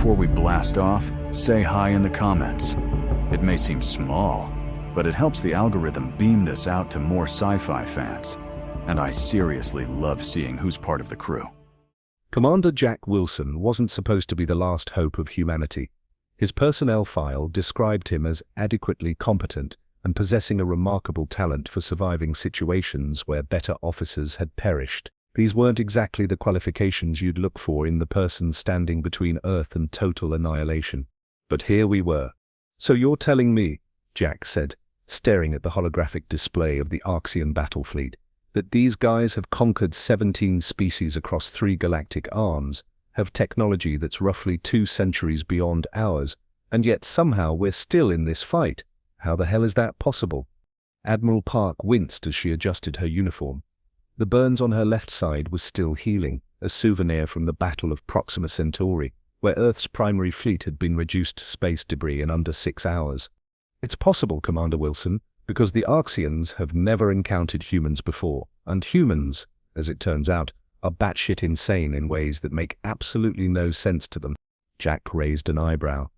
before we blast off, say hi in the comments. It may seem small, but it helps the algorithm beam this out to more sci-fi fans. And I seriously love seeing who's part of the crew. Commander Jack Wilson wasn't supposed to be the last hope of humanity. His personnel file described him as adequately competent and possessing a remarkable talent for surviving situations where better officers had perished. These weren't exactly the qualifications you'd look for in the person standing between Earth and total annihilation. But here we were. "So you're telling me," Jack said, staring at the holographic display of the Arxian battle fleet, "that these guys have conquered 17 species across 3 galactic arms, have technology that's roughly 2 centuries beyond ours, and yet somehow we're still in this fight. How the hell is that possible?" Admiral Park winced as she adjusted her uniform. The burns on her left side was still healing, a souvenir from the Battle of Proxima Centauri, where Earth's primary fleet had been reduced to space debris in under 6 hours. "It's possible, Commander Wilson, because the Arxians have never encountered humans before, and humans, as it turns out, are batshit insane in ways that make absolutely no sense to them." Jack raised an eyebrow.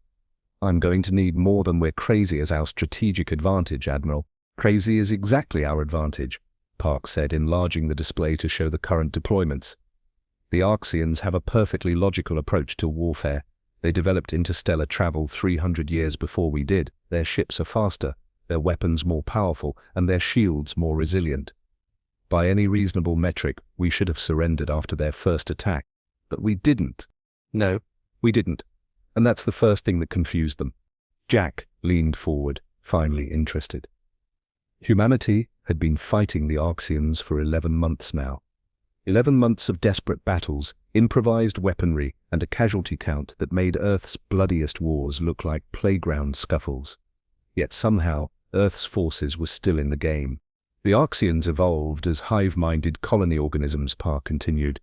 "I'm going to need more than we're crazy as our strategic advantage, Admiral." "Crazy is exactly our advantage," Park said, enlarging the display to show the current deployments. "The Arxians have a perfectly logical approach to warfare. They developed interstellar travel 300 years before we did. Their ships are faster, their weapons more powerful, and their shields more resilient. By any reasonable metric, we should have surrendered after their first attack. But we didn't." "No, we didn't. And that's the first thing that confused them." Jack leaned forward, finally interested. Humanity had been fighting the Arxians for 11 months now. 11 months of desperate battles, improvised weaponry, and a casualty count that made Earth's bloodiest wars look like playground scuffles. Yet somehow, Earth's forces were still in the game. "The Arxians evolved as hive-minded colony organisms," Park continued.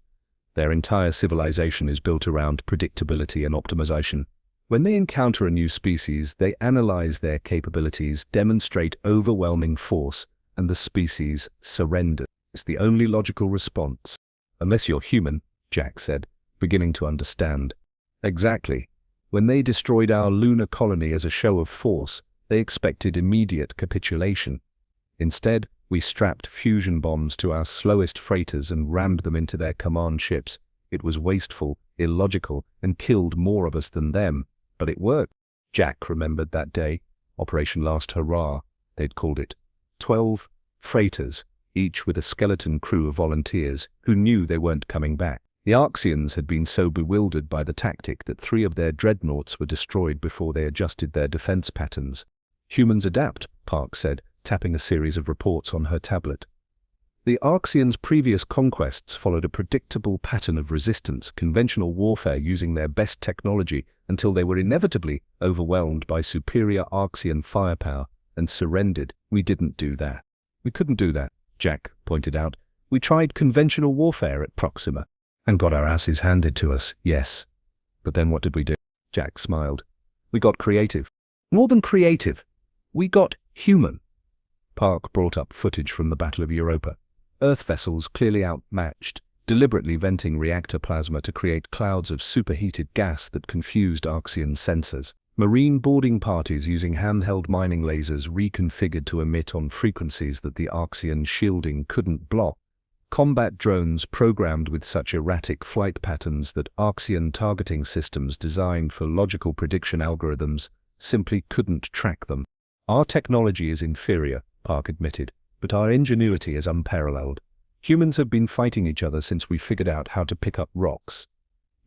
"Their entire civilization is built around predictability and optimization. When they encounter a new species, they analyze their capabilities, demonstrate overwhelming force, and the species surrenders. It's the only logical response." "Unless you're human," Jack said, beginning to understand. "Exactly. When they destroyed our lunar colony as a show of force, they expected immediate capitulation. Instead, we strapped fusion bombs to our slowest freighters and rammed them into their command ships. It was wasteful, illogical, and killed more of us than them. But it worked." Jack remembered that day, Operation Last Hurrah, they'd called it. 12 freighters, each with a skeleton crew of volunteers who knew they weren't coming back. The Arxians had been so bewildered by the tactic that 3 of their dreadnoughts were destroyed before they adjusted their defense patterns. "Humans adapt," Park said, tapping a series of reports on her tablet. "The Arxians' previous conquests followed a predictable pattern of resistance, conventional warfare using their best technology until they were inevitably overwhelmed by superior Arxian firepower and surrendered. We didn't do that." "We couldn't do that," Jack pointed out. "We tried conventional warfare at Proxima and got our asses handed to us, yes. But then what did we do?" Jack smiled. "We got creative. More than creative. We got human." Park brought up footage from the Battle of Europa. Earth vessels clearly outmatched, deliberately venting reactor plasma to create clouds of superheated gas that confused Arxian sensors. Marine boarding parties using handheld mining lasers reconfigured to emit on frequencies that the Arxian shielding couldn't block. Combat drones programmed with such erratic flight patterns that Arxian targeting systems designed for logical prediction algorithms simply couldn't track them. "Our technology is inferior," Park admitted, "but our ingenuity is unparalleled. Humans have been fighting each other since we figured out how to pick up rocks.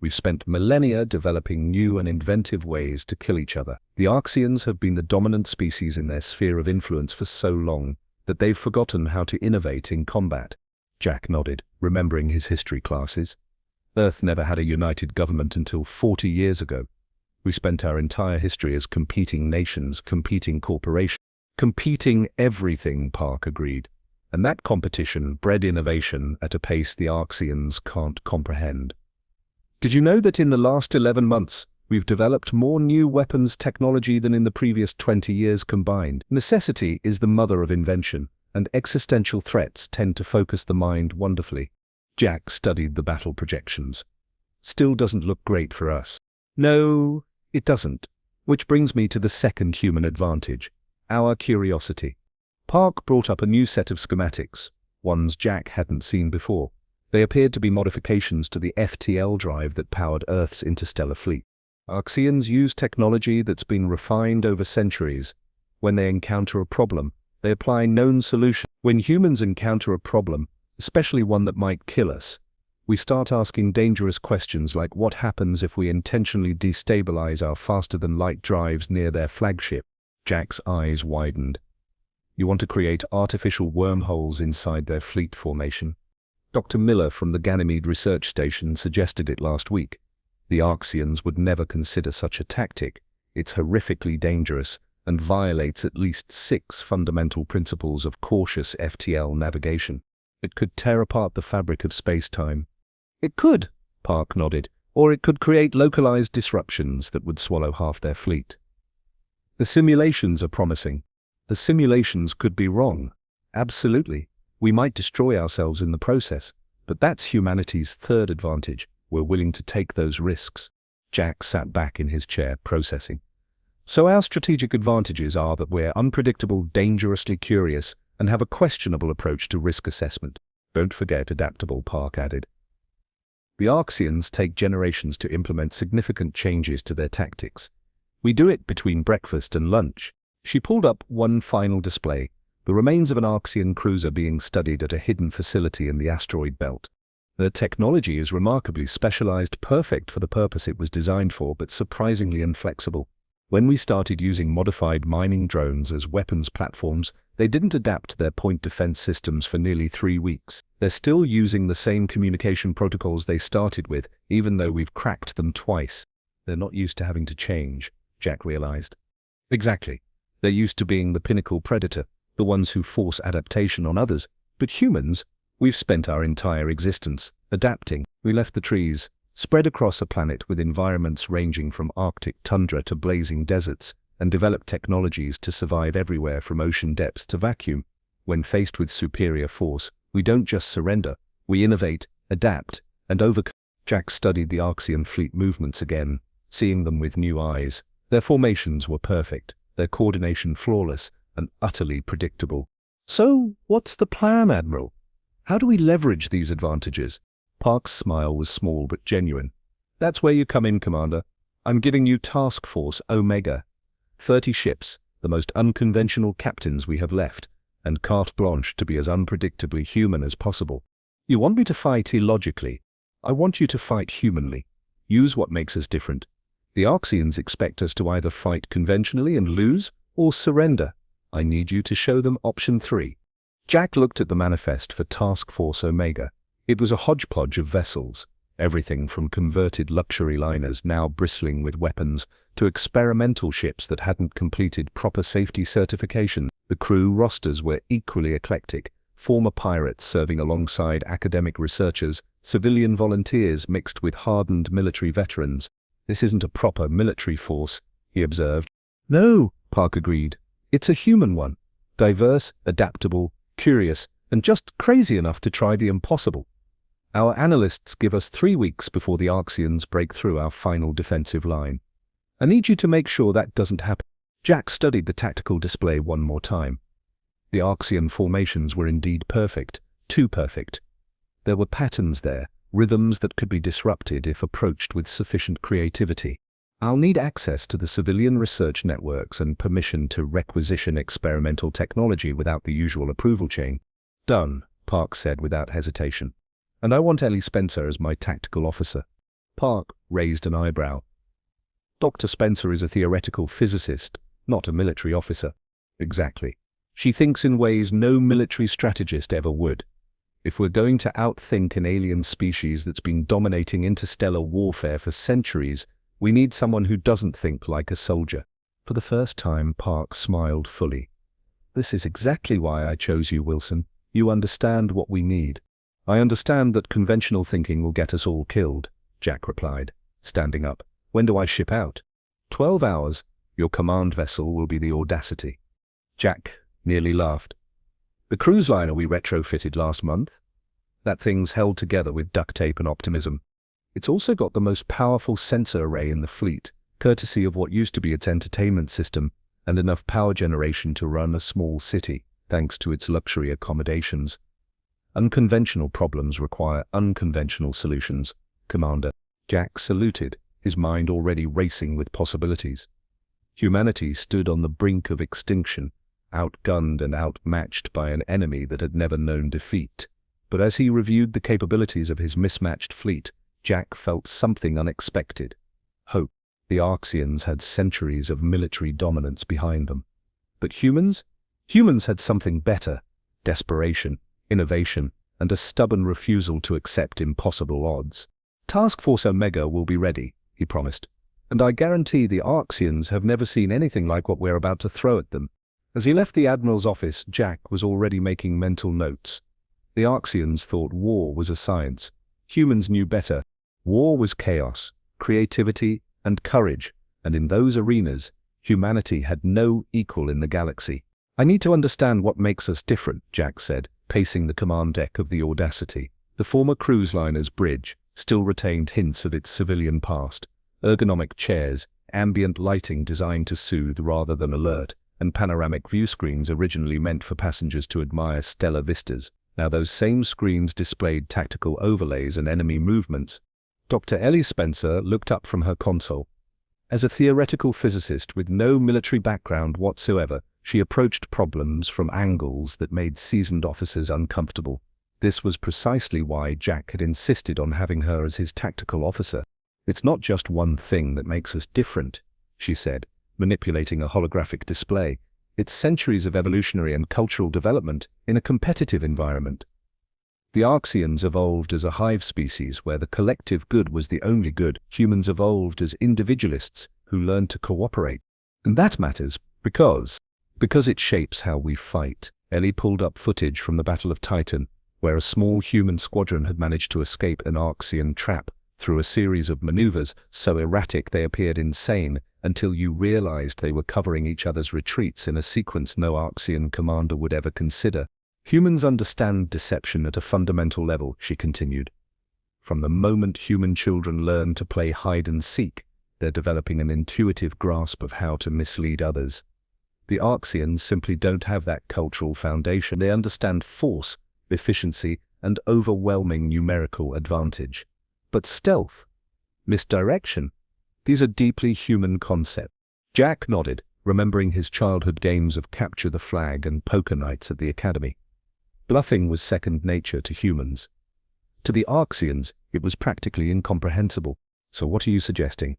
We've spent millennia developing new and inventive ways to kill each other. The Arxians have been the dominant species in their sphere of influence for so long that they've forgotten how to innovate in combat." Jack nodded, remembering his history classes. "Earth never had a united government until 40 years ago. We spent our entire history as competing nations, competing corporations, competing everything," Park agreed. "And that competition bred innovation at a pace the Arxians can't comprehend. Did you know that in the last 11 months, we've developed more new weapons technology than in the previous 20 years combined? Necessity is the mother of invention, and existential threats tend to focus the mind wonderfully." Jack studied the battle projections. "Still doesn't look great for us." No, it doesn't. Which brings me to the second human advantage, our curiosity. Park brought up a new set of schematics, ones Jack hadn't seen before. They appeared to be modifications to the FTL drive that powered Earth's interstellar fleet. Arxians use technology that's been refined over centuries. When they encounter a problem, they apply known solutions. When humans encounter a problem, especially one that might kill us, we start asking dangerous questions like what happens if we intentionally destabilize our faster-than-light drives near their flagship. Jack's eyes widened. You want to create artificial wormholes inside their fleet formation? Dr. Miller from the Ganymede Research Station suggested it last week. The Arxians would never consider such a tactic. It's horrifically dangerous and violates at least 6 fundamental principles of cautious FTL navigation. It could tear apart the fabric of space-time. It could, Park nodded, or it could create localized disruptions that would swallow half their fleet. The simulations are promising. The simulations could be wrong. Absolutely. We might destroy ourselves in the process, but that's humanity's third advantage. We're willing to take those risks. Jack sat back in his chair, processing. So our strategic advantages are that we're unpredictable, dangerously curious, and have a questionable approach to risk assessment. Don't forget adaptable, Park added. The Arxians take generations to implement significant changes to their tactics. We do it between breakfast and lunch. She pulled up one final display, the remains of an Arxian cruiser being studied at a hidden facility in the asteroid belt. The technology is remarkably specialized, perfect for the purpose it was designed for, but surprisingly inflexible. When we started using modified mining drones as weapons platforms, they didn't adapt their point defense systems for nearly 3 weeks. They're still using the same communication protocols they started with, even though we've cracked them twice. They're not used to having to change, Jack realized. Exactly. They're used to being the pinnacle predator, the ones who force adaptation on others. But humans, we've spent our entire existence adapting. We left the trees, spread across a planet with environments ranging from Arctic tundra to blazing deserts, and developed technologies to survive everywhere from ocean depths to vacuum. When faced with superior force, we don't just surrender, we innovate, adapt, and overcome. Jack studied the Arxian fleet movements again, seeing them with new eyes. Their formations were perfect, their coordination flawless, and utterly predictable. So, what's the plan, Admiral? How do we leverage these advantages? Park's smile was small but genuine. That's where you come in, Commander. I'm giving you Task Force Omega. 30 ships, the most unconventional captains we have left, and carte blanche to be as unpredictably human as possible. You want me to fight illogically. I want you to fight humanly. Use what makes us different. The Arxians expect us to either fight conventionally and lose, or surrender. I need you to show them option 3. Jack looked at the manifest for Task Force Omega. It was a hodgepodge of vessels, everything from converted luxury liners now bristling with weapons to experimental ships that hadn't completed proper safety certification. The crew rosters were equally eclectic, former pirates serving alongside academic researchers, civilian volunteers mixed with hardened military veterans. This isn't a proper military force, he observed. No, Park agreed. It's a human one. Diverse, adaptable, curious, and just crazy enough to try the impossible. Our analysts give us 3 weeks before the Arxians break through our final defensive line. I need you to make sure that doesn't happen. Jack studied the tactical display one more time. The Arxian formations were indeed perfect, too perfect. There were patterns there, rhythms that could be disrupted if approached with sufficient creativity. I'll need access to the civilian research networks and permission to requisition experimental technology without the usual approval chain. Done, Park said without hesitation. And I want Ellie Spencer as my tactical officer. Park raised an eyebrow. Dr. Spencer is a theoretical physicist, not a military officer. Exactly. She thinks in ways no military strategist ever would. If we're going to outthink an alien species that's been dominating interstellar warfare for centuries, we need someone who doesn't think like a soldier. For the first time, Park smiled fully. This is exactly why I chose you, Wilson. You understand what we need. I understand that conventional thinking will get us all killed, Jack replied, standing up. When do I ship out? 12 hours. Your command vessel will be the Audacity. Jack nearly laughed. The cruise liner we retrofitted last month? That thing's held together with duct tape and optimism. It's also got the most powerful sensor array in the fleet, courtesy of what used to be its entertainment system, and enough power generation to run a small city, thanks to its luxury accommodations. Unconventional problems require unconventional solutions, Commander. Jack saluted, his mind already racing with possibilities. Humanity stood on the brink of extinction, outgunned and outmatched by an enemy that had never known defeat. But as he reviewed the capabilities of his mismatched fleet, Jack felt something unexpected. Hope. The Arxians had centuries of military dominance behind them. But humans? Humans had something better: desperation, innovation, and a stubborn refusal to accept impossible odds. Task Force Omega will be ready, he promised. And I guarantee the Arxians have never seen anything like what we're about to throw at them. As he left the Admiral's office, Jack was already making mental notes. The Arxians thought war was a science. Humans knew better. War was chaos, creativity, and courage, and in those arenas, humanity had no equal in the galaxy. I need to understand what makes us different, Jack said, pacing the command deck of the Audacity. The former cruise liner's bridge still retained hints of its civilian past. Ergonomic chairs, ambient lighting designed to soothe rather than alert, and panoramic view screens originally meant for passengers to admire stellar vistas. Now those same screens displayed tactical overlays and enemy movements. Dr. Ellie Spencer looked up from her console. As a theoretical physicist with no military background whatsoever, she approached problems from angles that made seasoned officers uncomfortable. This was precisely why Jack had insisted on having her as his tactical officer. It's not just one thing that makes us different, she said, manipulating a holographic display. It's centuries of evolutionary and cultural development in a competitive environment. The Arxians evolved as a hive species where the collective good was the only good. Humans evolved as individualists who learned to cooperate. And that matters because it shapes how we fight. Ellie pulled up footage from the Battle of Titan, where a small human squadron had managed to escape an Arxian trap through a series of maneuvers so erratic they appeared insane until you realized they were covering each other's retreats in a sequence no Arxian commander would ever consider. Humans understand deception at a fundamental level, she continued. From the moment human children learn to play hide and seek, they're developing an intuitive grasp of how to mislead others. The Arxians simply don't have that cultural foundation. They understand force, efficiency, and overwhelming numerical advantage. But stealth, misdirection, these are deeply human concepts. Jack nodded, remembering his childhood games of capture the flag and poker nights at the academy. Bluffing was second nature to humans. To the Arxians, it was practically incomprehensible. So what are you suggesting?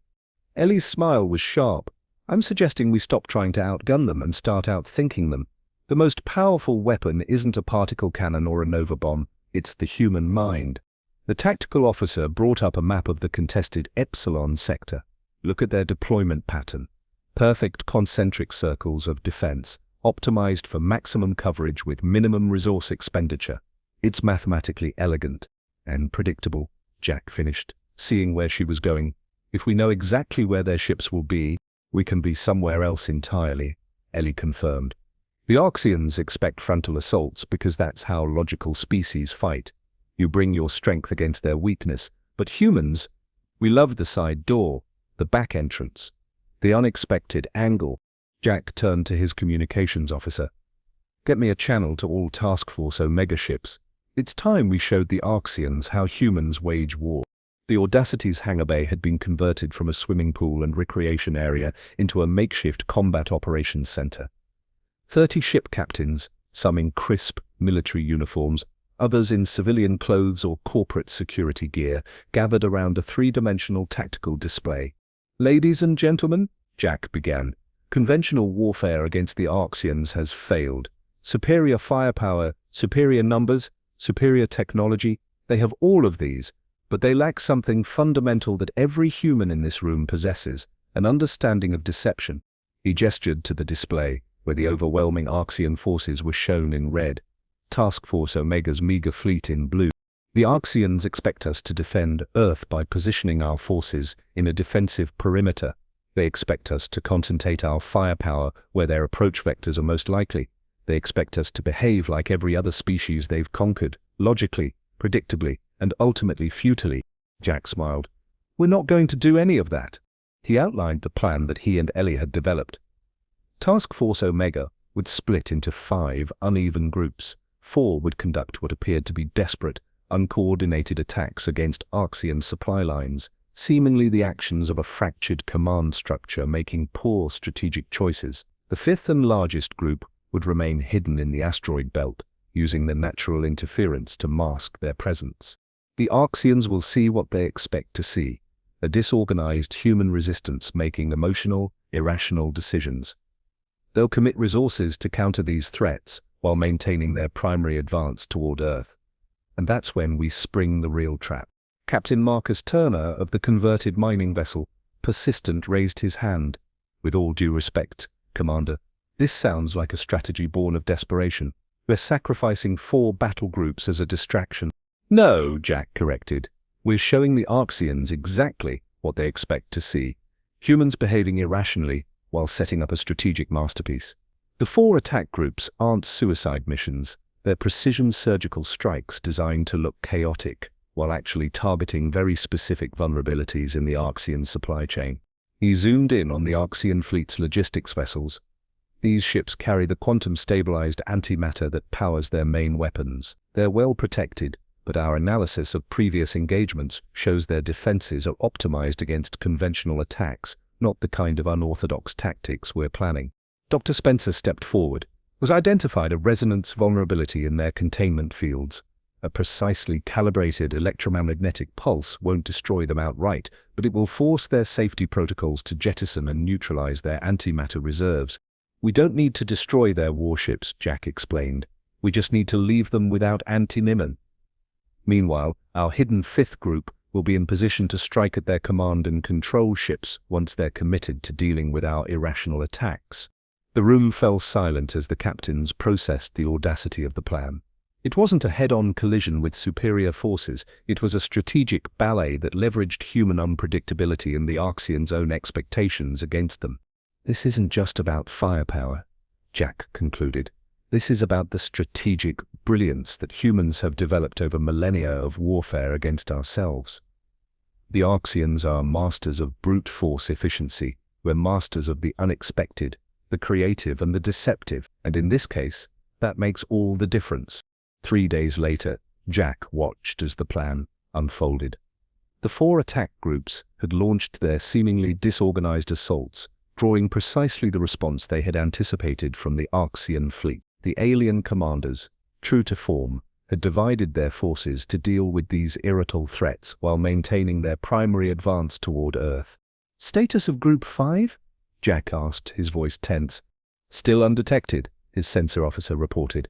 Ellie's smile was sharp. I'm suggesting we stop trying to outgun them and start outthinking them. The most powerful weapon isn't a particle cannon or a nova bomb, it's the human mind. The tactical officer brought up a map of the contested Epsilon sector. Look at their deployment pattern. Perfect concentric circles of defense, optimized for maximum coverage with minimum resource expenditure. It's mathematically elegant and predictable, Jack finished, seeing where she was going. If we know exactly where their ships will be, we can be somewhere else entirely, Ellie confirmed. The Arxians expect frontal assaults because that's how logical species fight. You bring your strength against their weakness. But humans, we love the side door, the back entrance, the unexpected angle. Jack turned to his communications officer. Get me a channel to all Task Force Omega ships. It's time we showed the Arxians how humans wage war. The Audacity's hangar bay had been converted from a swimming pool and recreation area into a makeshift combat operations center. 30 ship captains, some in crisp military uniforms, others in civilian clothes or corporate security gear, gathered around a three-dimensional tactical display. Ladies and gentlemen, Jack began, conventional warfare against the Arxians has failed. Superior firepower, superior numbers, superior technology, they have all of these, but they lack something fundamental that every human in this room possesses, an understanding of deception. He gestured to the display, where the overwhelming Arxian forces were shown in red. Task Force Omega's meager fleet in blue. The Arxians expect us to defend Earth by positioning our forces in a defensive perimeter. They expect us to concentrate our firepower where their approach vectors are most likely. They expect us to behave like every other species they've conquered, logically, predictably, and ultimately futilely. Jack smiled. We're not going to do any of that. He outlined the plan that he and Ellie had developed. Task Force Omega would split into 5 uneven groups. 4 would conduct what appeared to be desperate, uncoordinated attacks against Arxian supply lines, seemingly the actions of a fractured command structure making poor strategic choices. The 5th and largest group would remain hidden in the asteroid belt, using the natural interference to mask their presence. The Arxians will see what they expect to see, a disorganized human resistance making emotional, irrational decisions. They'll commit resources to counter these threats while maintaining their primary advance toward Earth. And that's when we spring the real trap. Captain Marcus Turner of the converted mining vessel, Persistent, raised his hand. With all due respect, Commander, this sounds like a strategy born of desperation. We're sacrificing 4 battle groups as a distraction. No, Jack corrected. We're showing the Arxians exactly what they expect to see. Humans behaving irrationally while setting up a strategic masterpiece. The 4 attack groups aren't suicide missions. They're precision surgical strikes designed to look chaotic, while actually targeting very specific vulnerabilities in the Arxian supply chain. He zoomed in on the Arxian fleet's logistics vessels. These ships carry the quantum-stabilized antimatter that powers their main weapons. They're well protected, but our analysis of previous engagements shows their defenses are optimized against conventional attacks, not the kind of unorthodox tactics we're planning. Dr. Spencer stepped forward. Was identified a resonance vulnerability in their containment fields. A precisely calibrated electromagnetic pulse won't destroy them outright, but it will force their safety protocols to jettison and neutralize their antimatter reserves. We don't need to destroy their warships, Jack explained. We just need to leave them without anti-Nimon. Meanwhile, our hidden 5th group will be in position to strike at their command and control ships once they're committed to dealing with our irrational attacks. The room fell silent as the captains processed the audacity of the plan. It wasn't a head-on collision with superior forces, it was a strategic ballet that leveraged human unpredictability and the Arxians' own expectations against them. This isn't just about firepower, Jack concluded. This is about the strategic brilliance that humans have developed over millennia of warfare against ourselves. The Arxians are masters of brute force efficiency. We're masters of the unexpected, the creative and the deceptive, and in this case, that makes all the difference. 3 days later, Jack watched as the plan unfolded. The 4 attack groups had launched their seemingly disorganized assaults, drawing precisely the response they had anticipated from the Arxian fleet. The alien commanders, true to form, had divided their forces to deal with these irritable threats while maintaining their primary advance toward Earth. Status of Group 5? Jack asked, his voice tense. Still undetected, his sensor officer reported.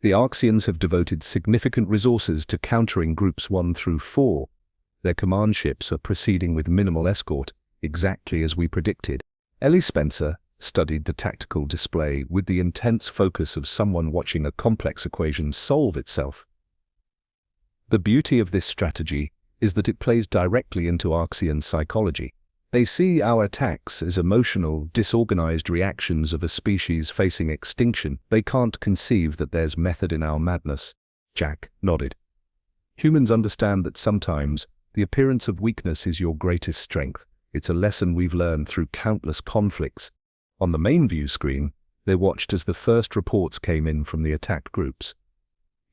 The Arxians have devoted significant resources to countering Groups 1 through 4. Their command ships are proceeding with minimal escort, exactly as we predicted. Ellie Spencer studied the tactical display with the intense focus of someone watching a complex equation solve itself. The beauty of this strategy is that it plays directly into Arxian psychology. They see our attacks as emotional, disorganized reactions of a species facing extinction. They can't conceive that there's method in our madness. Jack nodded. Humans understand that sometimes the appearance of weakness is your greatest strength. It's a lesson we've learned through countless conflicts. On the main view screen, they watched as the first reports came in from the attack groups.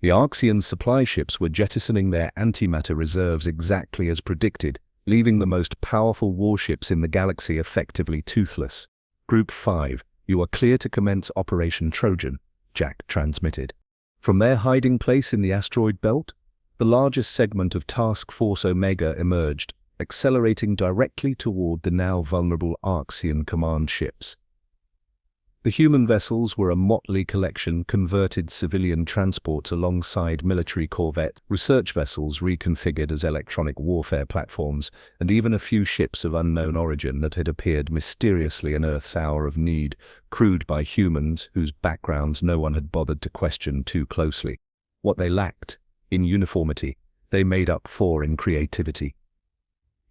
The Arxian supply ships were jettisoning their antimatter reserves exactly as predicted, leaving the most powerful warships in the galaxy effectively toothless. Group 5, you are clear to commence Operation Trojan, Jack transmitted. From their hiding place in the asteroid belt, the largest segment of Task Force Omega emerged, accelerating directly toward the now vulnerable Arxian command ships. The human vessels were a motley collection converted civilian transports alongside military corvettes, research vessels reconfigured as electronic warfare platforms, and even a few ships of unknown origin that had appeared mysteriously in Earth's hour of need, crewed by humans whose backgrounds no one had bothered to question too closely. What they lacked, in uniformity, they made up for in creativity.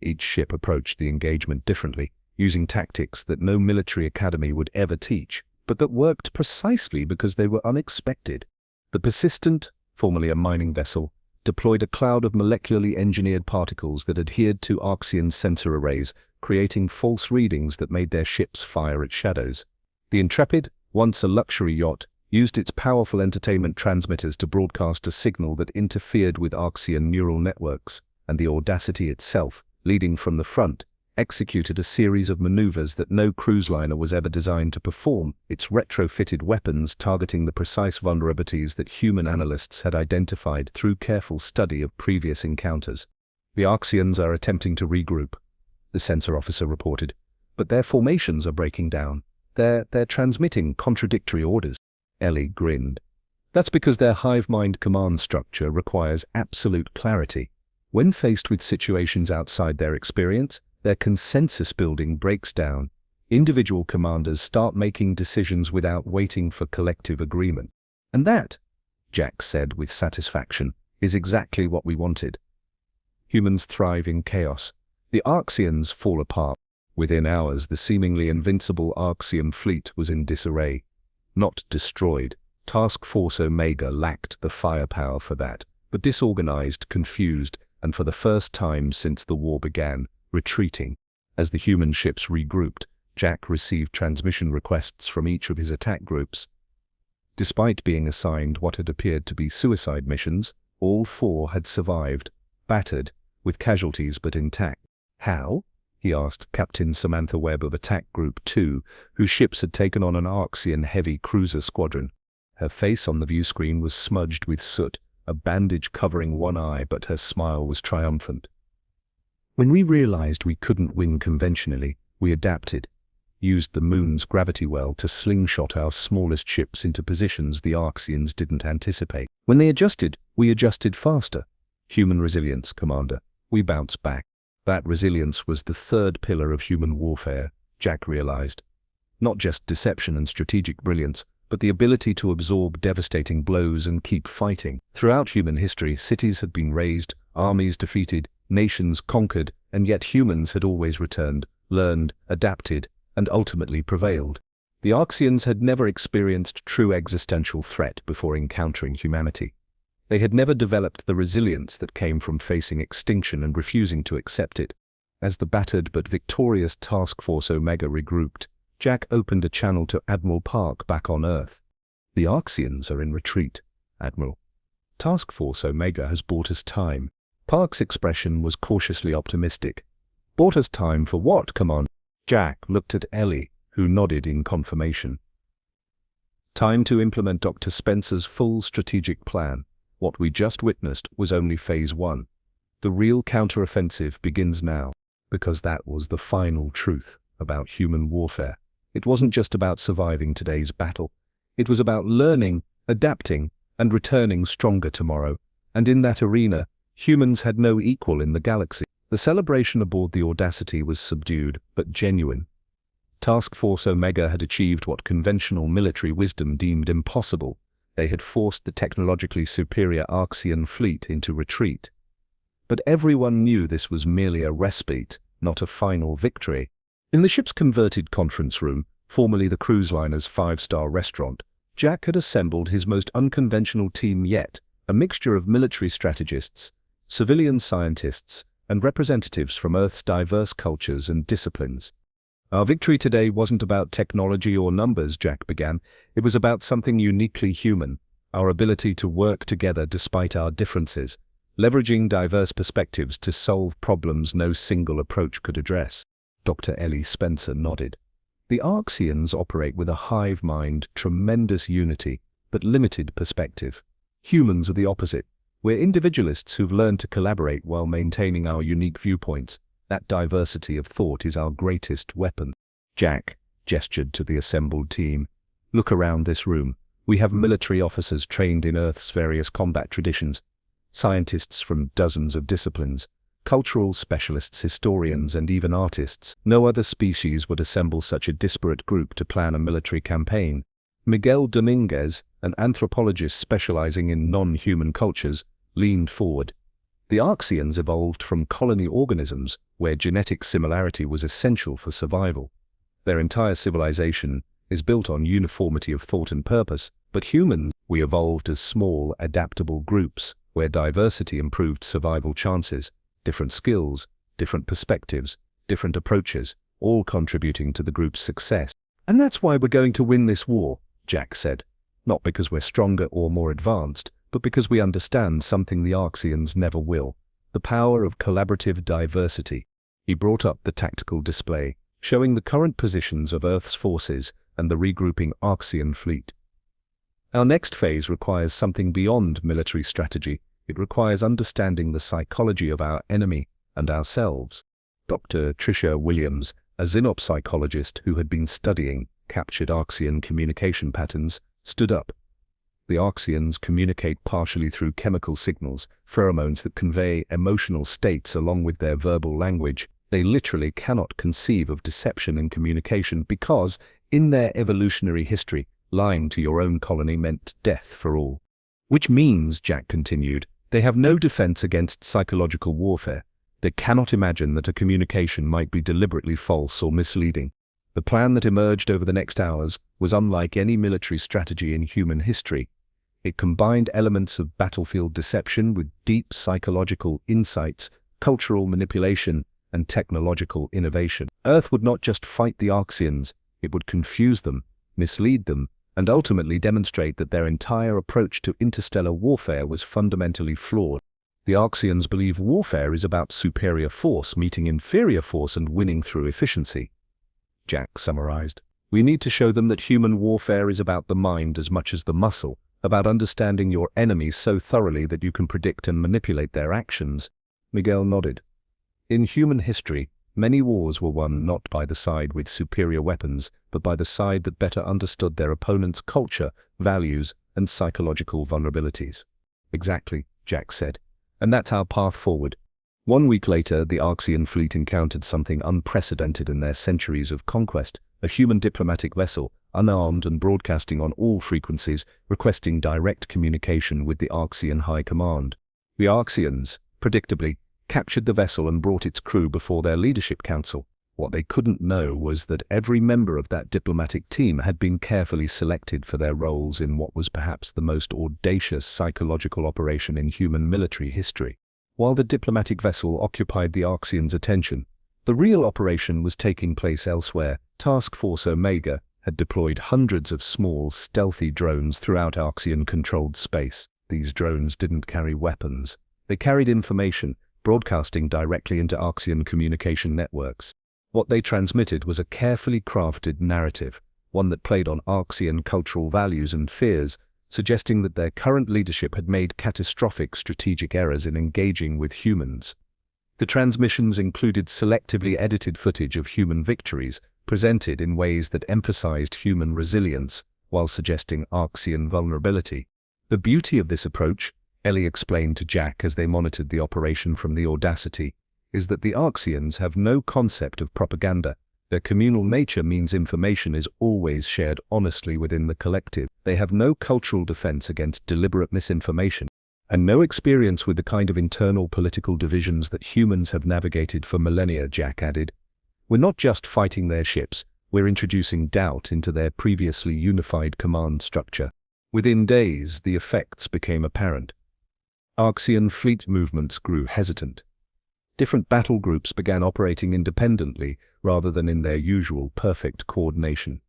Each ship approached the engagement differently, using tactics that no military academy would ever teach, but that worked precisely because they were unexpected. The Persistent, formerly a mining vessel, deployed a cloud of molecularly engineered particles that adhered to Arxian sensor arrays, creating false readings that made their ships fire at shadows. The Intrepid, once a luxury yacht, used its powerful entertainment transmitters to broadcast a signal that interfered with Arxian neural networks, and the Audacity itself, leading from the front, executed a series of maneuvers that no cruise liner was ever designed to perform, its retrofitted weapons targeting the precise vulnerabilities that human analysts had identified through careful study of previous encounters. "The Arxians are attempting to regroup," the sensor officer reported, "but their formations are breaking down. They're transmitting contradictory orders." Ellie grinned. "That's because their hive mind command structure requires absolute clarity. When faced with situations outside their experience, their consensus building breaks down. Individual commanders start making decisions without waiting for collective agreement. And that," Jack said with satisfaction, "is exactly what we wanted. Humans thrive in chaos. The Arxians fall apart. Within hours, the seemingly invincible Arxian fleet was in disarray. Not destroyed. Task Force Omega lacked the firepower for that, but disorganized, confused, and for the first time since the war began, retreating. As the human ships regrouped, Jack received transmission requests from each of his attack groups. Despite being assigned what had appeared to be suicide missions, all 4 had survived, battered, with casualties but intact. "How?" he asked Captain Samantha Webb of Attack Group 2, whose ships had taken on an Arxian heavy cruiser squadron. Her face on the view screen was smudged with soot, a bandage covering one eye, but her smile was triumphant. "When we realized we couldn't win conventionally, we adapted. Used the moon's gravity well to slingshot our smallest ships into positions the Arxians didn't anticipate. When they adjusted, we adjusted faster. Human resilience, Commander. We bounced back." That resilience was the third pillar of human warfare, Jack realized. Not just deception and strategic brilliance, but the ability to absorb devastating blows and keep fighting. Throughout human history, cities had been razed, armies defeated, nations conquered, and yet humans had always returned, learned, adapted, and ultimately prevailed. The Arxians had never experienced true existential threat before encountering humanity. They had never developed the resilience that came from facing extinction and refusing to accept it. As the battered but victorious Task Force Omega regrouped, Jack opened a channel to Admiral Park back on Earth. "The Arxians are in retreat, Admiral. Task Force Omega has bought us time." Park's expression was cautiously optimistic. "Bought us time for what, Commander?" Jack looked at Ellie, who nodded in confirmation. "Time to implement Dr. Spencer's full strategic plan. What we just witnessed was only Phase 1. The real counteroffensive begins now, because that was the final truth about human warfare. It wasn't just about surviving today's battle. It was about learning, adapting, and returning stronger tomorrow. And in that arena, humans had no equal in the galaxy." The celebration aboard the Audacity was subdued, but genuine. Task Force Omega had achieved what conventional military wisdom deemed impossible. They had forced the technologically superior Arxian fleet into retreat. But everyone knew this was merely a respite, not a final victory. In the ship's converted conference room, formerly the cruise liner's 5-star restaurant, Jack had assembled his most unconventional team yet, a mixture of military strategists, civilian scientists, and representatives from Earth's diverse cultures and disciplines. "Our victory today wasn't about technology or numbers," Jack began. "It was about something uniquely human, our ability to work together despite our differences, leveraging diverse perspectives to solve problems no single approach could address." Dr. Ellie Spencer nodded. "The Arxians operate with a hive mind, tremendous unity, but limited perspective. Humans are the opposite. We're individualists who've learned to collaborate while maintaining our unique viewpoints. That diversity of thought is our greatest weapon." Jack gestured to the assembled team. "Look around this room. We have military officers trained in Earth's various combat traditions, scientists from dozens of disciplines, cultural specialists, historians, and even artists. No other species would assemble such a disparate group to plan a military campaign." Miguel Dominguez, an anthropologist specializing in non-human cultures, leaned forward. "The Arxians evolved from colony organisms where genetic similarity was essential for survival. Their entire civilization is built on uniformity of thought and purpose, but humans, we evolved as small, adaptable groups, where diversity improved survival chances, different skills, different perspectives, different approaches, all contributing to the group's success. "And that's why we're going to win this war," Jack said. "Not because we're stronger or more advanced, but because we understand something the Arxians never will: the power of collaborative diversity." He brought up the tactical display, showing the current positions of Earth's forces and the regrouping Arxian fleet. "Our next phase requires something beyond military strategy. It requires understanding the psychology of our enemy and ourselves." Dr. Tricia Williams, a xenopsychologist who had been studying captured Arxian communication patterns, stood up. "The Arxians communicate partially through chemical signals, pheromones that convey emotional states along with their verbal language. They literally cannot conceive of deception in communication because, in their evolutionary history, lying to your own colony meant death for all." "Which means," Jack continued, "they have no defense against psychological warfare. They cannot imagine that a communication might be deliberately false or misleading." The plan that emerged over the next hours was unlike any military strategy in human history. It combined elements of battlefield deception with deep psychological insights, cultural manipulation, and technological innovation. Earth would not just fight the Arxians, it would confuse them, mislead them, and ultimately demonstrate that their entire approach to interstellar warfare was fundamentally flawed. The Arxians believe warfare is about superior force meeting inferior force and winning through efficiency. Jack summarized. "We need to show them that human warfare is about the mind as much as the muscle, about understanding your enemy so thoroughly that you can predict and manipulate their actions." Miguel nodded. "In human history, many wars were won not by the side with superior weapons, but by the side that better understood their opponent's culture, values, and psychological vulnerabilities." "Exactly," Jack said. "And that's our path forward." 1 week later, the Arxian fleet encountered something unprecedented in their centuries of conquest: a human diplomatic vessel, unarmed and broadcasting on all frequencies, requesting direct communication with the Arxian High Command. The Arxians, predictably, captured the vessel and brought its crew before their leadership council. What they couldn't know was that every member of that diplomatic team had been carefully selected for their roles in what was perhaps the most audacious psychological operation in human military history. While the diplomatic vessel occupied the Arxians' attention, the real operation was taking place elsewhere. Task Force Omega had deployed hundreds of small, stealthy drones throughout Arxian-controlled space. These drones didn't carry weapons. They carried information, broadcasting directly into Arxian communication networks. What they transmitted was a carefully crafted narrative, one that played on Arxian cultural values and fears, suggesting that their current leadership had made catastrophic strategic errors in engaging with humans. The transmissions included selectively edited footage of human victories, presented in ways that emphasized human resilience, while suggesting Arxian vulnerability. "The beauty of this approach," Ellie explained to Jack as they monitored the operation from the Audacity, "is that the Arxians have no concept of propaganda. Their communal nature means information is always shared honestly within the collective. They have no cultural defense against deliberate misinformation, and no experience with the kind of internal political divisions that humans have navigated for millennia," Jack added. "We're not just fighting their ships, we're introducing doubt into their previously unified command structure." Within days, the effects became apparent. Arxian fleet movements grew hesitant. Different battle groups began operating independently rather than in their usual perfect coordination.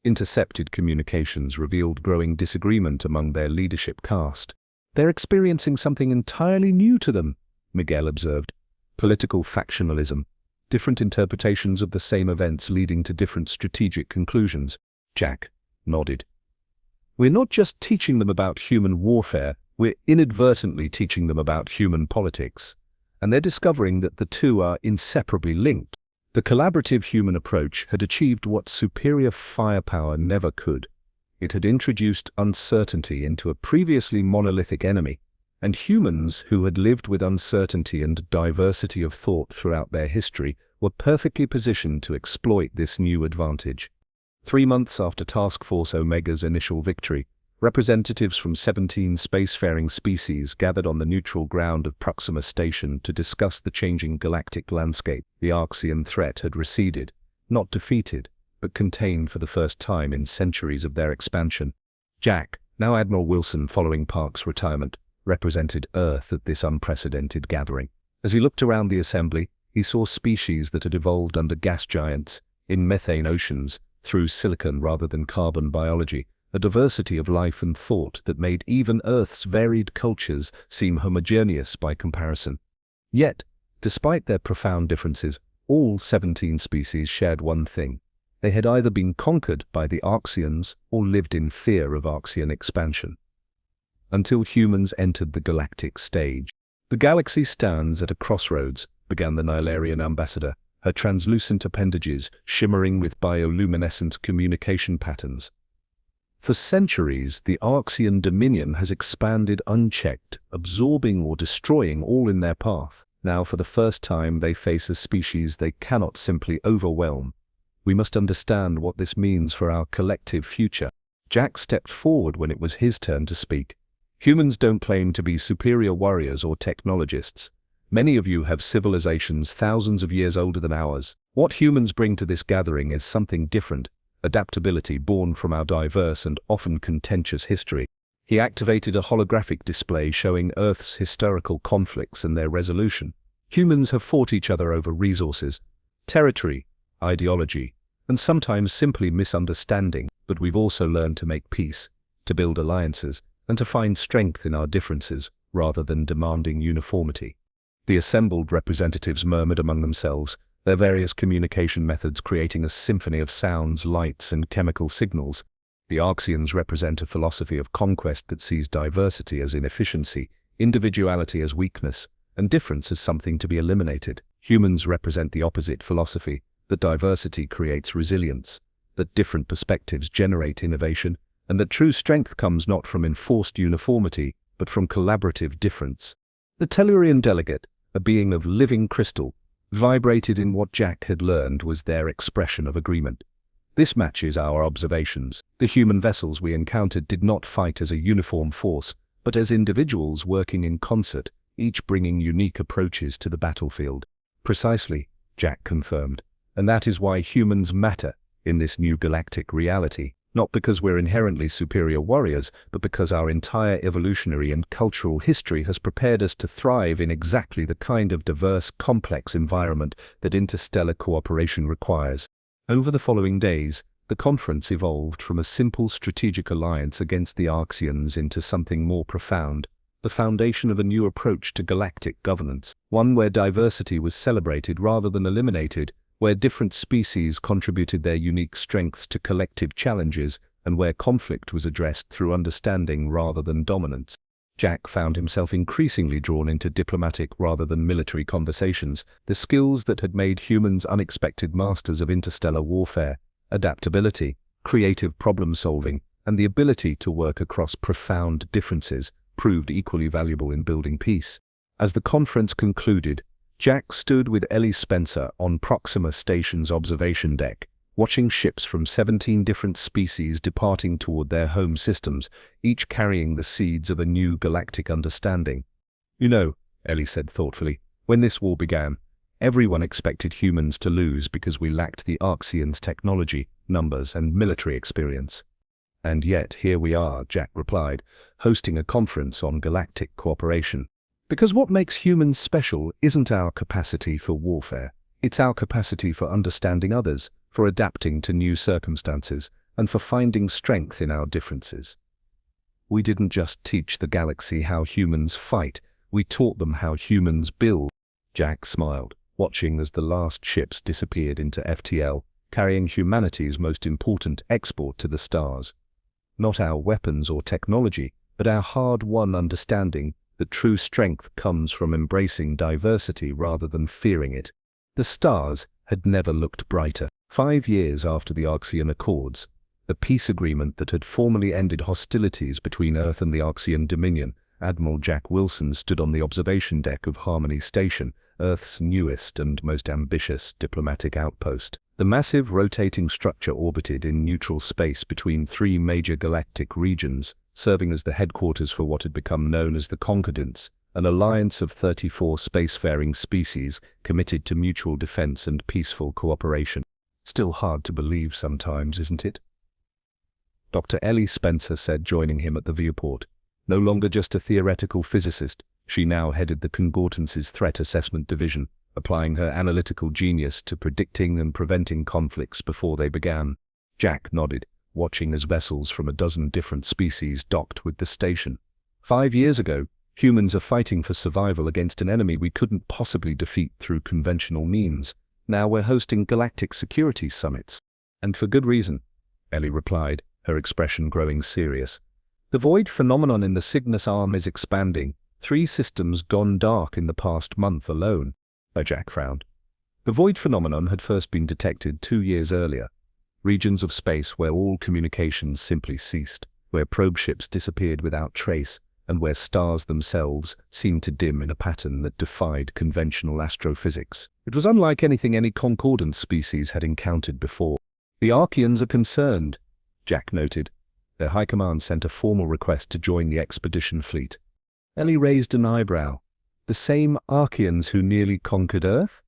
Intercepted communications revealed growing disagreement among their leadership caste. "They're experiencing something entirely new to them," Miguel observed. "Political factionalism. Different interpretations of the same events leading to different strategic conclusions." Jack nodded. "We're not just teaching them about human warfare, we're inadvertently teaching them about human politics. And they're discovering that the two are inseparably linked." The collaborative human approach had achieved what superior firepower never could. It had introduced uncertainty into a previously monolithic enemy, and humans who had lived with uncertainty and diversity of thought throughout their history were perfectly positioned to exploit this new advantage. 3 months after Task Force Omega's initial victory, representatives from 17 spacefaring species gathered on the neutral ground of Proxima Station to discuss the changing galactic landscape. The Arxian threat had receded, not defeated, but contained for the first time in centuries of their expansion. Jack, now Admiral Wilson following Park's retirement, represented Earth at this unprecedented gathering. As he looked around the assembly, he saw species that had evolved under gas giants, in methane oceans, through silicon rather than carbon biology, a diversity of life and thought that made even Earth's varied cultures seem homogeneous by comparison. Yet, despite their profound differences, all 17 species shared one thing. They had either been conquered by the Arxians or lived in fear of Arxian expansion. Until humans entered the galactic stage. "The galaxy stands at a crossroads," began the Nilarian ambassador, her translucent appendages shimmering with bioluminescent communication patterns. "For centuries, the Arxian dominion has expanded unchecked, absorbing or destroying all in their path. Now, for the first time, they face a species they cannot simply overwhelm. We must understand what this means for our collective future." Jack stepped forward when it was his turn to speak. "Humans don't claim to be superior warriors or technologists. Many of you have civilizations thousands of years older than ours. What humans bring to this gathering is something different, adaptability born from our diverse and often contentious history." He activated a holographic display showing Earth's historical conflicts and their resolution. "Humans have fought each other over resources, territory, ideology, and sometimes simply misunderstanding, but we've also learned to make peace, to build alliances, and to find strength in our differences rather than demanding uniformity." The assembled representatives murmured among themselves, their various communication methods creating a symphony of sounds, lights, and chemical signals. The Arxians represent a philosophy of conquest that sees diversity as inefficiency, individuality as weakness, and difference as something to be eliminated. Humans represent the opposite philosophy, that diversity creates resilience, that different perspectives generate innovation, and that true strength comes not from enforced uniformity, but from collaborative difference. The Tellurian delegate, a being of living crystal, vibrated in what Jack had learned was their expression of agreement. "This matches our observations. The human vessels we encountered did not fight as a uniform force, but as individuals working in concert, each bringing unique approaches to the battlefield." "Precisely," Jack confirmed. "And that is why humans matter in this new galactic reality. Not because we're inherently superior warriors, but because our entire evolutionary and cultural history has prepared us to thrive in exactly the kind of diverse, complex environment that interstellar cooperation requires." Over the following days, the conference evolved from a simple strategic alliance against the Arxians into something more profound, the foundation of a new approach to galactic governance, one where diversity was celebrated rather than eliminated, where different species contributed their unique strengths to collective challenges, and where conflict was addressed through understanding rather than dominance. Jack found himself increasingly drawn into diplomatic rather than military conversations, the skills that had made humans unexpected masters of interstellar warfare. Adaptability, creative problem-solving, and the ability to work across profound differences proved equally valuable in building peace. As the conference concluded, Jack stood with Ellie Spencer on Proxima Station's observation deck, watching ships from 17 different species departing toward their home systems, each carrying the seeds of a new galactic understanding. "You know," Ellie said thoughtfully, "when this war began, everyone expected humans to lose because we lacked the Arxians' technology, numbers, and military experience. And yet here we are," Jack replied, "hosting a conference on galactic cooperation. Because what makes humans special isn't our capacity for warfare. It's our capacity for understanding others, for adapting to new circumstances, and for finding strength in our differences. We didn't just teach the galaxy how humans fight, we taught them how humans build." Jack smiled, watching as the last ships disappeared into FTL, carrying humanity's most important export to the stars. Not our weapons or technology, but our hard-won understanding that true strength comes from embracing diversity rather than fearing it. The stars had never looked brighter. 5 years after the Arxian Accords, the peace agreement that had formally ended hostilities between Earth and the Arxian Dominion, Admiral Jack Wilson stood on the observation deck of Harmony Station, Earth's newest and most ambitious diplomatic outpost. The massive rotating structure orbited in neutral space between 3 major galactic regions, serving as the headquarters for what had become known as the Concordance, an alliance of 34 spacefaring species committed to mutual defense and peaceful cooperation. Still hard to believe sometimes, isn't it? Dr. Ellie Spencer said, joining him at the viewport. No longer just a theoretical physicist, she now headed the Concordance's Threat Assessment Division, applying her analytical genius to predicting and preventing conflicts before they began. Jack nodded, watching as vessels from a dozen different species docked with the station. 5 years ago, humans are fighting for survival against an enemy we couldn't possibly defeat through conventional means. Now we're hosting galactic security summits. And for good reason, Ellie replied, her expression growing serious. The void phenomenon in the Cygnus arm is expanding. 3 systems gone dark in the past month alone. Jack frowned. The void phenomenon had first been detected 2 years earlier. Regions of space where all communications simply ceased, where probe ships disappeared without trace, and where stars themselves seemed to dim in a pattern that defied conventional astrophysics. It was unlike anything any concordant species had encountered before. The Archeans are concerned, Jack noted. Their high command sent a formal request to join the expedition fleet. Ellie raised an eyebrow. The same Archeans who nearly conquered Earth?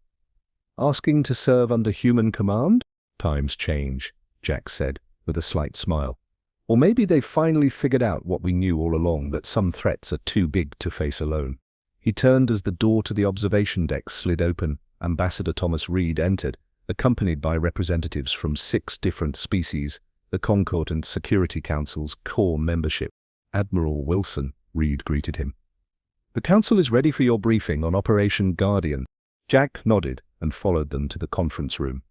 Asking to serve under human command? Times change, Jack said, with a slight smile. Or maybe they've finally figured out what we knew all along, that some threats are too big to face alone. He turned as the door to the observation deck slid open. Ambassador Thomas Reed entered, accompanied by representatives from 6 different species, the Concordant Security Council's core membership. Admiral Wilson, Reed greeted him. The Council is ready for your briefing on Operation Guardian. Jack nodded and followed them to the conference room.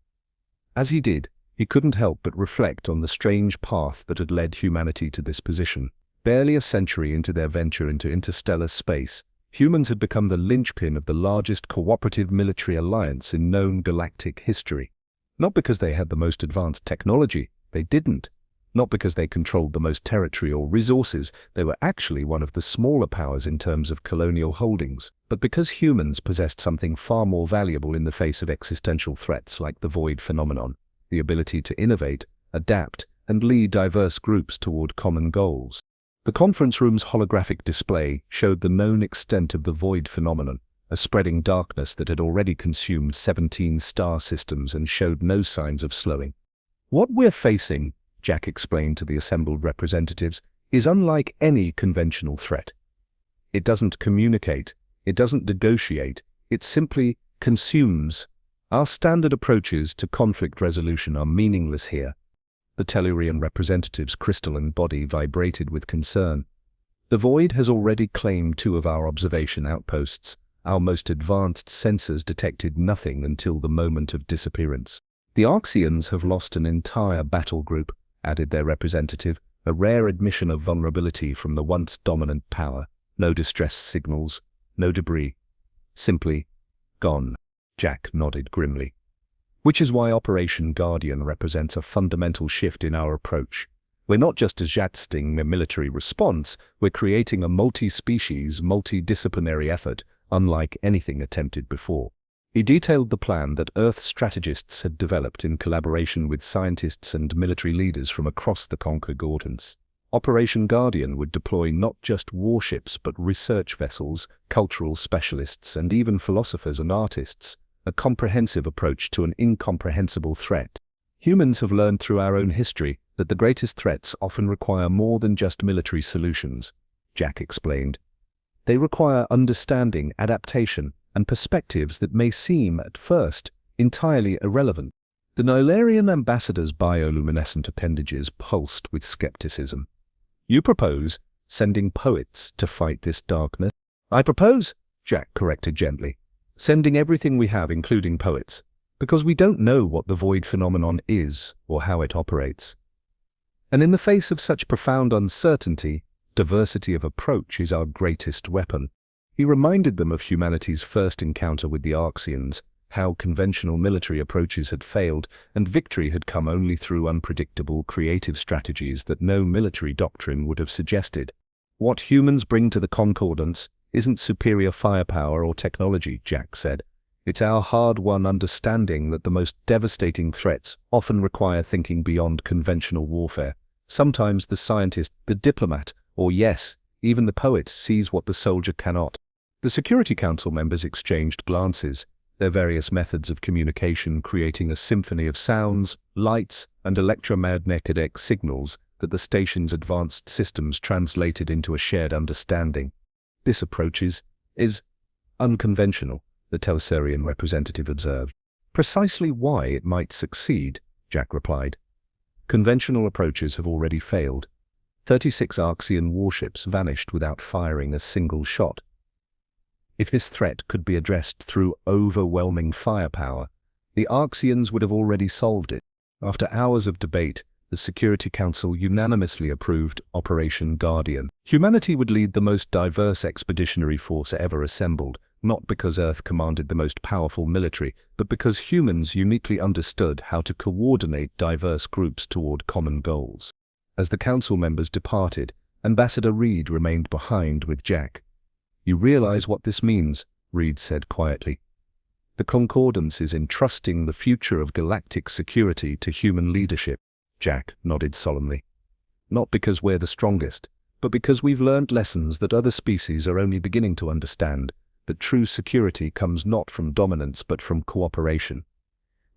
As he did, he couldn't help but reflect on the strange path that had led humanity to this position. Barely a century into their venture into interstellar space, humans had become the linchpin of the largest cooperative military alliance in known galactic history. Not because they had the most advanced technology, they didn't. Not because they controlled the most territory or resources, they were actually one of the smaller powers in terms of colonial holdings, but because humans possessed something far more valuable in the face of existential threats like the void phenomenon, the ability to innovate, adapt, and lead diverse groups toward common goals. The conference room's holographic display showed the known extent of the void phenomenon, a spreading darkness that had already consumed 17 star systems and showed no signs of slowing. What we're facing, Jack explained to the assembled representatives, is unlike any conventional threat. It doesn't communicate, it doesn't negotiate, it simply consumes. Our standard approaches to conflict resolution are meaningless here. The Tellurian representative's crystalline body vibrated with concern. The void has already claimed 2 of our observation outposts. Our most advanced sensors detected nothing until the moment of disappearance. The Archeans have lost an entire battle group, added their representative, a rare admission of vulnerability from the once dominant power. No distress signals, no debris. Simply gone. Jack nodded grimly. Which is why Operation Guardian represents a fundamental shift in our approach. We're not just adjusting a military response, we're creating a multi-species, multidisciplinary effort, unlike anything attempted before. He detailed the plan that Earth strategists had developed in collaboration with scientists and military leaders from across the Concordance. Operation Guardian would deploy not just warships but research vessels, cultural specialists, and even philosophers and artists, a comprehensive approach to an incomprehensible threat. Humans have learned through our own history that the greatest threats often require more than just military solutions, Jack explained. They require understanding, adaptation, and perspectives that may seem, at first, entirely irrelevant. The Nilarian ambassador's bioluminescent appendages pulsed with skepticism. You propose sending poets to fight this darkness? I propose, Jack corrected gently, sending everything we have, including poets, because we don't know what the void phenomenon is or how it operates. And in the face of such profound uncertainty, diversity of approach is our greatest weapon. He reminded them of humanity's first encounter with the Archeans, how conventional military approaches had failed and victory had come only through unpredictable creative strategies that no military doctrine would have suggested. What humans bring to the Concordance isn't superior firepower or technology, Jack said. It's our hard-won understanding that the most devastating threats often require thinking beyond conventional warfare. Sometimes the scientist, the diplomat, or yes, even the poet sees what the soldier cannot. The Security Council members exchanged glances, their various methods of communication creating a symphony of sounds, lights, and electromagnetic signals that the station's advanced systems translated into a shared understanding. This approach is unconventional, the Telsarian representative observed. Precisely why it might succeed, Jack replied. Conventional approaches have already failed. 36 Arxian warships vanished without firing a single shot. If this threat could be addressed through overwhelming firepower, the Arxians would have already solved it. After hours of debate, the Security Council unanimously approved Operation Guardian. Humanity would lead the most diverse expeditionary force ever assembled, not because Earth commanded the most powerful military, but because humans uniquely understood how to coordinate diverse groups toward common goals. As the council members departed, Ambassador Reed remained behind with Jack. "You realize what this means," Reed said quietly. "The Concordance is entrusting the future of galactic security to human leadership." Jack nodded solemnly. "Not because we're the strongest, but because we've learned lessons that other species are only beginning to understand, that true security comes not from dominance but from cooperation.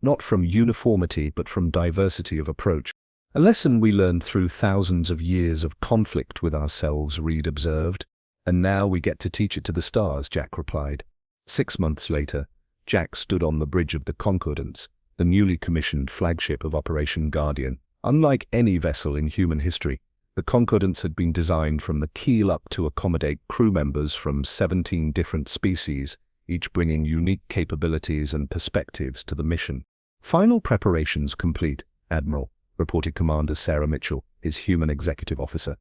Not from uniformity but from diversity of approach. A lesson we learned through thousands of years of conflict with ourselves," Reed observed. "And now we get to teach it to the stars," Jack replied. 6 months later, Jack stood on the bridge of the Concordance, the newly commissioned flagship of Operation Guardian. Unlike any vessel in human history, the Concordance had been designed from the keel up to accommodate crew members from 17 different species, each bringing unique capabilities and perspectives to the mission. "Final preparations complete, Admiral," reported Commander Sarah Mitchell, his human executive officer.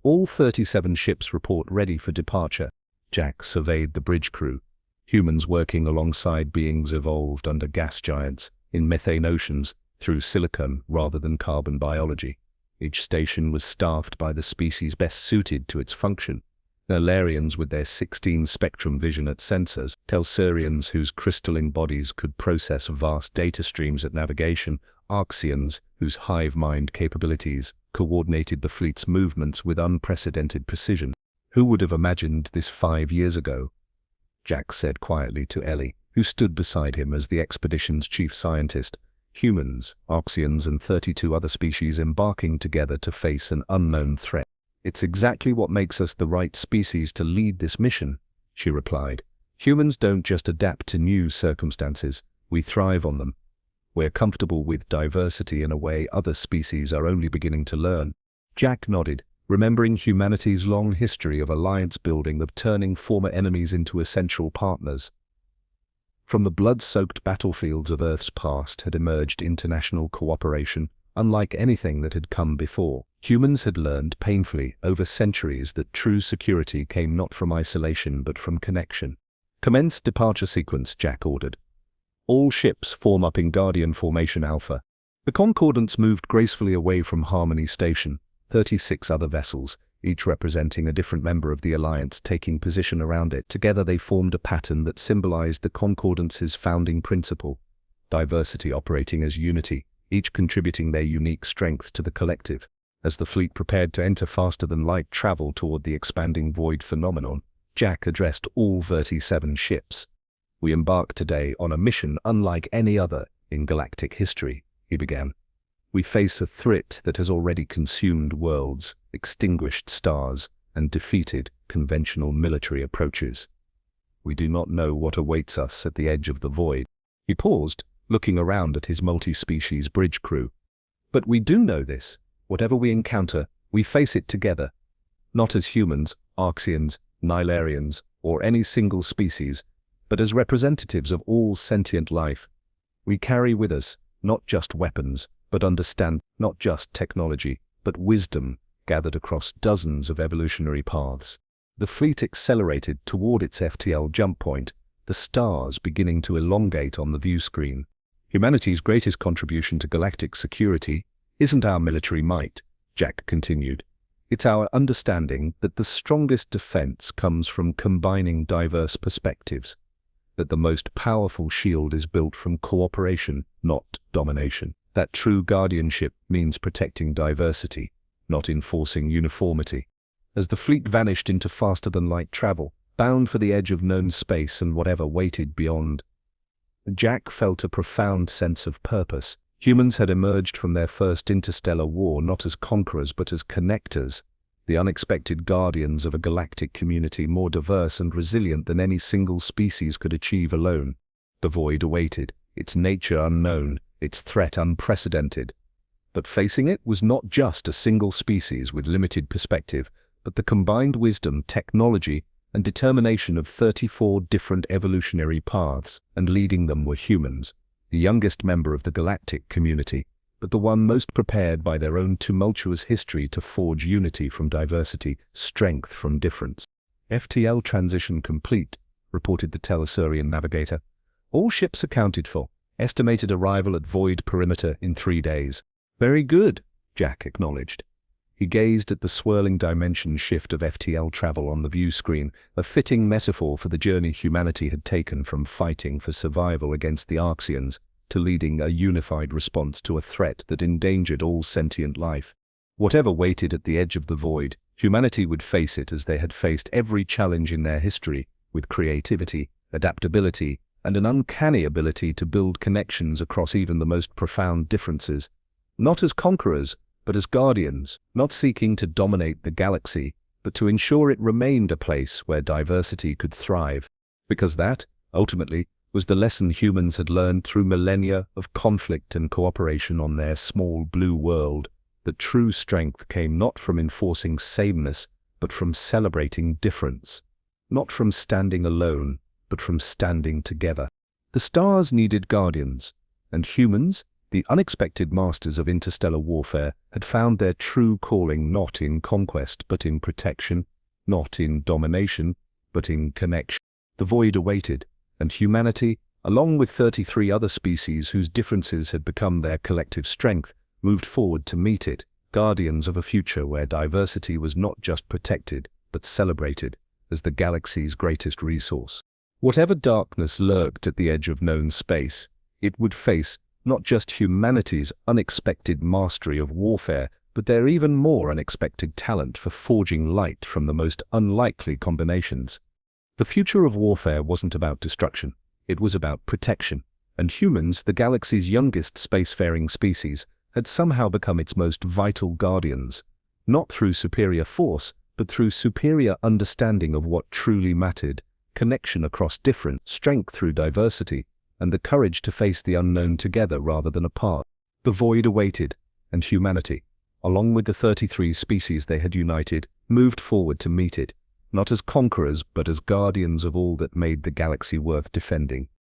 "All 37 ships report ready for departure." Jack surveyed the bridge crew. Humans working alongside beings evolved under gas giants, in methane oceans, through silicon rather than carbon biology. Each station was staffed by the species best suited to its function. Narlarians with their 16 spectrum vision at sensors, Telsarians whose crystalline bodies could process vast data streams at navigation, Arxians whose hive mind capabilities coordinated the fleet's movements with unprecedented precision. "Who would have imagined this 5 years ago?" Jack said quietly to Ellie, who stood beside him as the expedition's chief scientist. Humans, Arxians and 32 other species embarking together to face an unknown threat. "It's exactly what makes us the right species to lead this mission," she replied. "Humans don't just adapt to new circumstances, we thrive on them. We're comfortable with diversity in a way other species are only beginning to learn." Jack nodded, remembering humanity's long history of alliance building, of turning former enemies into essential partners. From the blood-soaked battlefields of Earth's past had emerged international cooperation, unlike anything that had come before. Humans had learned painfully over centuries that true security came not from isolation but from connection. "Commence departure sequence," Jack ordered. "All ships form up in Guardian Formation Alpha." The Concordance moved gracefully away from Harmony Station, 36 other vessels, each representing a different member of the Alliance, taking position around it. Together they formed a pattern that symbolized the Concordance's founding principle: diversity operating as unity, each contributing their unique strength to the collective. As the fleet prepared to enter faster-than-light travel toward the expanding void phenomenon, Jack addressed all 37 ships. "We embark today on a mission unlike any other in galactic history," he began. "We face a threat that has already consumed worlds, extinguished stars, and defeated conventional military approaches. We do not know what awaits us at the edge of the void." He paused, looking around at his multi-species bridge crew. "But we do know this. Whatever we encounter, we face it together. Not as humans, Arxians, Nilarians, or any single species, but as representatives of all sentient life. We carry with us not just weapons, but understand, not just technology, but wisdom gathered across dozens of evolutionary paths." The fleet accelerated toward its FTL jump point, the stars beginning to elongate on the view screen. "Humanity's greatest contribution to galactic security isn't our military might," Jack continued. "It's our understanding that the strongest defense comes from combining diverse perspectives, that the most powerful shield is built from cooperation, not domination. That true guardianship means protecting diversity, not enforcing uniformity." As the fleet vanished into faster-than-light travel, bound for the edge of known space and whatever waited beyond, Jack felt a profound sense of purpose. Humans had emerged from their first interstellar war not as conquerors but as connectors, the unexpected guardians of a galactic community more diverse and resilient than any single species could achieve alone. The void awaited, its nature unknown, its threat unprecedented. But facing it was not just a single species with limited perspective, but the combined wisdom, technology, and determination of 34 different evolutionary paths, and leading them were humans, the youngest member of the galactic community, but the one most prepared by their own tumultuous history to forge unity from diversity, strength from difference. FTL transition complete, reported the Telesurian navigator. All ships accounted for. Estimated arrival at void perimeter in 3 days. Very good, Jack acknowledged. He gazed at the swirling dimension shift of FTL travel on the view screen, a fitting metaphor for the journey humanity had taken from fighting for survival against the Arxians to leading a unified response to a threat that endangered all sentient life. Whatever waited at the edge of the void, humanity would face it as they had faced every challenge in their history, with creativity, adaptability, and an uncanny ability to build connections across even the most profound differences. Not as conquerors, but as guardians, not seeking to dominate the galaxy, but to ensure it remained a place where diversity could thrive. Because that, ultimately, was the lesson humans had learned through millennia of conflict and cooperation on their small blue world, that true strength came not from enforcing sameness, but from celebrating difference. Not from standing alone, but from standing together. The stars needed guardians, and humans, the unexpected masters of interstellar warfare, had found their true calling not in conquest but in protection, not in domination but in connection. The void awaited, and humanity, along with 33 other species whose differences had become their collective strength, moved forward to meet it, guardians of a future where diversity was not just protected but celebrated as the galaxy's greatest resource. Whatever darkness lurked at the edge of known space, it would face not just humanity's unexpected mastery of warfare, but their even more unexpected talent for forging light from the most unlikely combinations. The future of warfare wasn't about destruction, it was about protection, and humans, the galaxy's youngest spacefaring species, had somehow become its most vital guardians, not through superior force, but through superior understanding of what truly mattered, connection across difference, strength through diversity, and the courage to face the unknown together rather than apart. The void awaited, and humanity, along with the 33 species they had united, moved forward to meet it, not as conquerors but as guardians of all that made the galaxy worth defending.